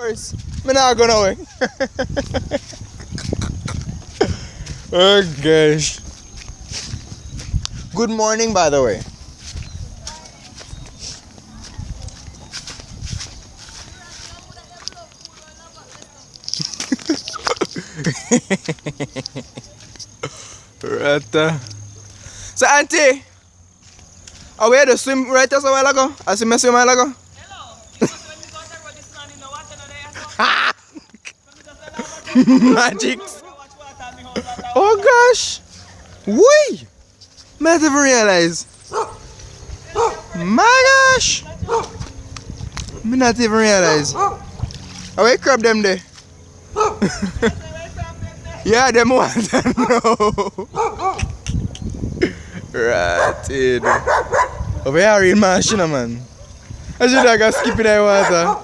First, I'm not going away. Oh gosh. Good morning, by the way. Right. So, Auntie, are we had to swim right just a while ago? I see me swim a while ago. Magic. Oh gosh. Wait. I didn't even realize. My gosh. I not even realize. Are we crab them there? Yeah, them ones. No. Right. Over here in machine, man. I should have got skip in the water.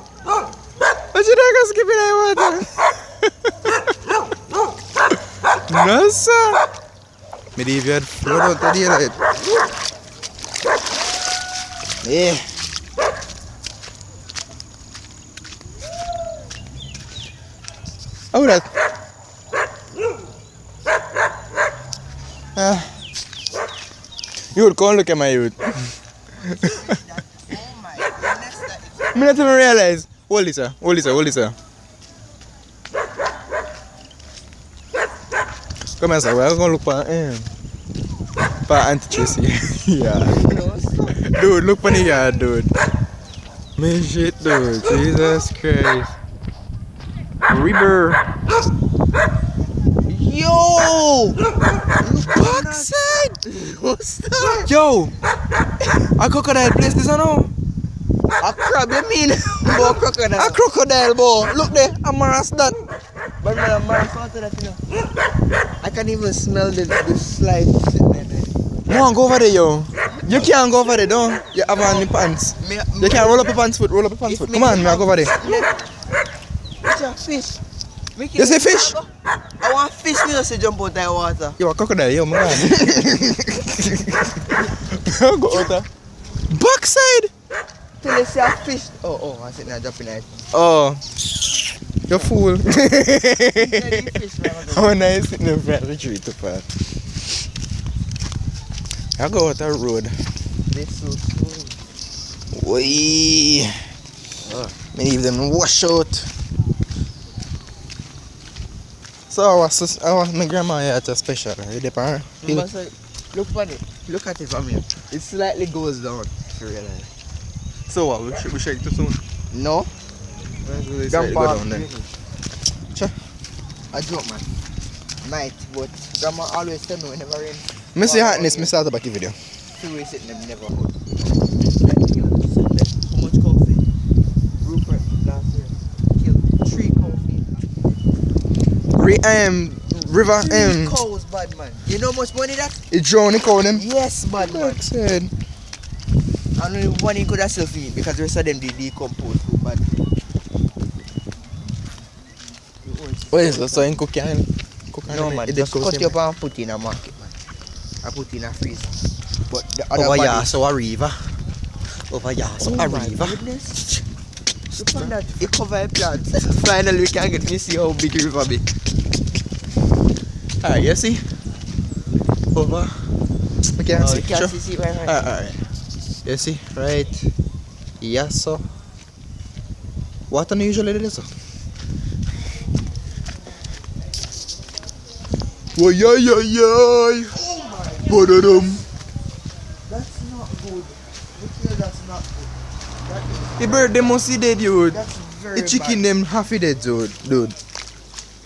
I should have got skip in the water. No, sir. Maybe if you had flood out the daylight. Yeah. How that? You would come look at my youth. I not even realize. Hold it, sir. Hold it, sir. Hold it, sir. Come here, sir. We're going to look for Auntie Tracy. Yeah. Dude, look for the yard, dude. Man, shit, dude. Jesus Christ. River. Yo! Backside! What's that? Yo! A crocodile place this or no? A crab, you mean? Bo crocodile. A crocodile, bo. Look there, a maras that. But man, a maras water that, you know. I can even smell the slide sitting there. No, go over there, yo. You can't go over there, don't you? Have on the pants. You can't roll up your pants foot, roll up your pants foot. Come on, me, I'll go over there. It's a fish. You say fish? I want fish, me just say jump out the water. You a crocodile, yo, my man. Go out there. Backside! Till you see a fish. Oh, I said now jumping at it. Oh. You fool. How nice in the front retreat to part. I go out the road. This so smooth. Wee. Me leave them wash out. So I was my grandma here at a special. You dey par? Look at it. Look at it from here. It slightly goes down. If you realize. So what? We shake too soon? No. Grandpa. Sure. I joke, man. Might, but grandma always tell me whenever rain. I see hotness, I start back the video. Two ways it never hold. How much coffee? Rupert last year killed 3 coffee. River 3 cows, bad man. You know how much money that? It drowned the cow them? Yes, bad man. Like said. And only one he could have self eat because the rest of them they decompose too bad. What is that? So in cook can? No man, just cut it up and put in a market, man. I put in a freezer. But the other over body... here, so a river. Over here, so a river. Goodness. Look at that. It cover plants. Finally we can get me see how big the river be. Alright, you see? Over. We can't see. You can't see it right. Alright. You see? Right. Yes, so. What are usually it is, so? Oh, yeah. Oh my god. That's not good. Look here, that's not good. The bird them must be dead, dude. That's very The chicken them half dead, dude.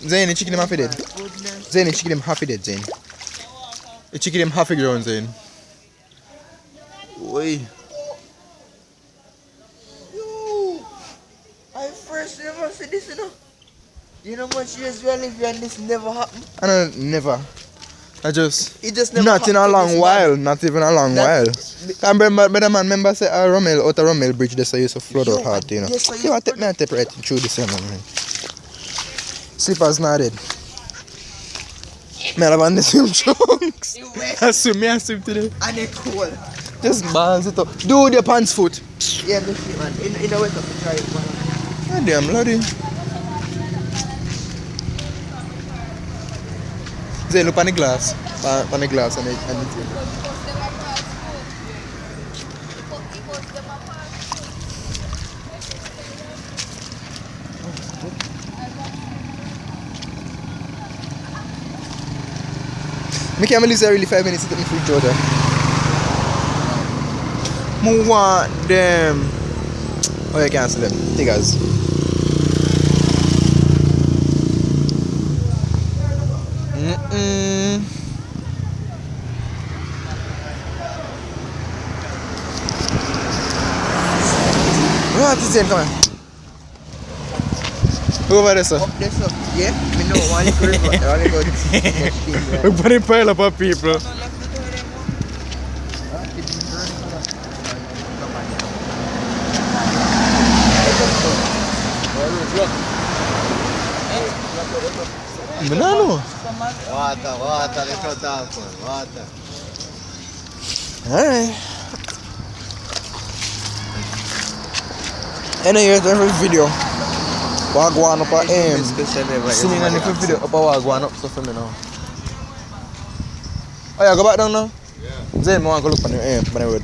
Zane, the chicken them half dead. Goodness. Zane, the chicken them half dead, Zane. The chicken them half ground, Zane. Oi. Yo, I first never said this, you know. You know how much years we are living and this never happened? I don't never. It just never not in a happened long while, not even a long while. I remember say out of Rommel Bridge this I used to flood out hard, you know. Yes, You want to take me and take right through the same man. Slippers not dead. Me have on the swim trunks. I swim today. And it's cold. Just balance it up. Dude, your pants foot. Yeah, me see man. In the wake up to try it, man. Ah, damn bloody. Then look on the glass. On the glass and the table. I can't believe it's really 5 minutes to take me food, Georgia. I want them. Oh, you cancel them. Tigers. What is it? Come on. Over there, sir. Up there, sir. Yeah, me know one little We're putting pile up of people. Banana. Water, let's go down for water. Alright. Anyway, here's the first video. Wagwan up at singing on the first video up at Wagwan up so for me now. Oh yeah, go back down now? Yeah. Then I want to go look on your aim, but I would.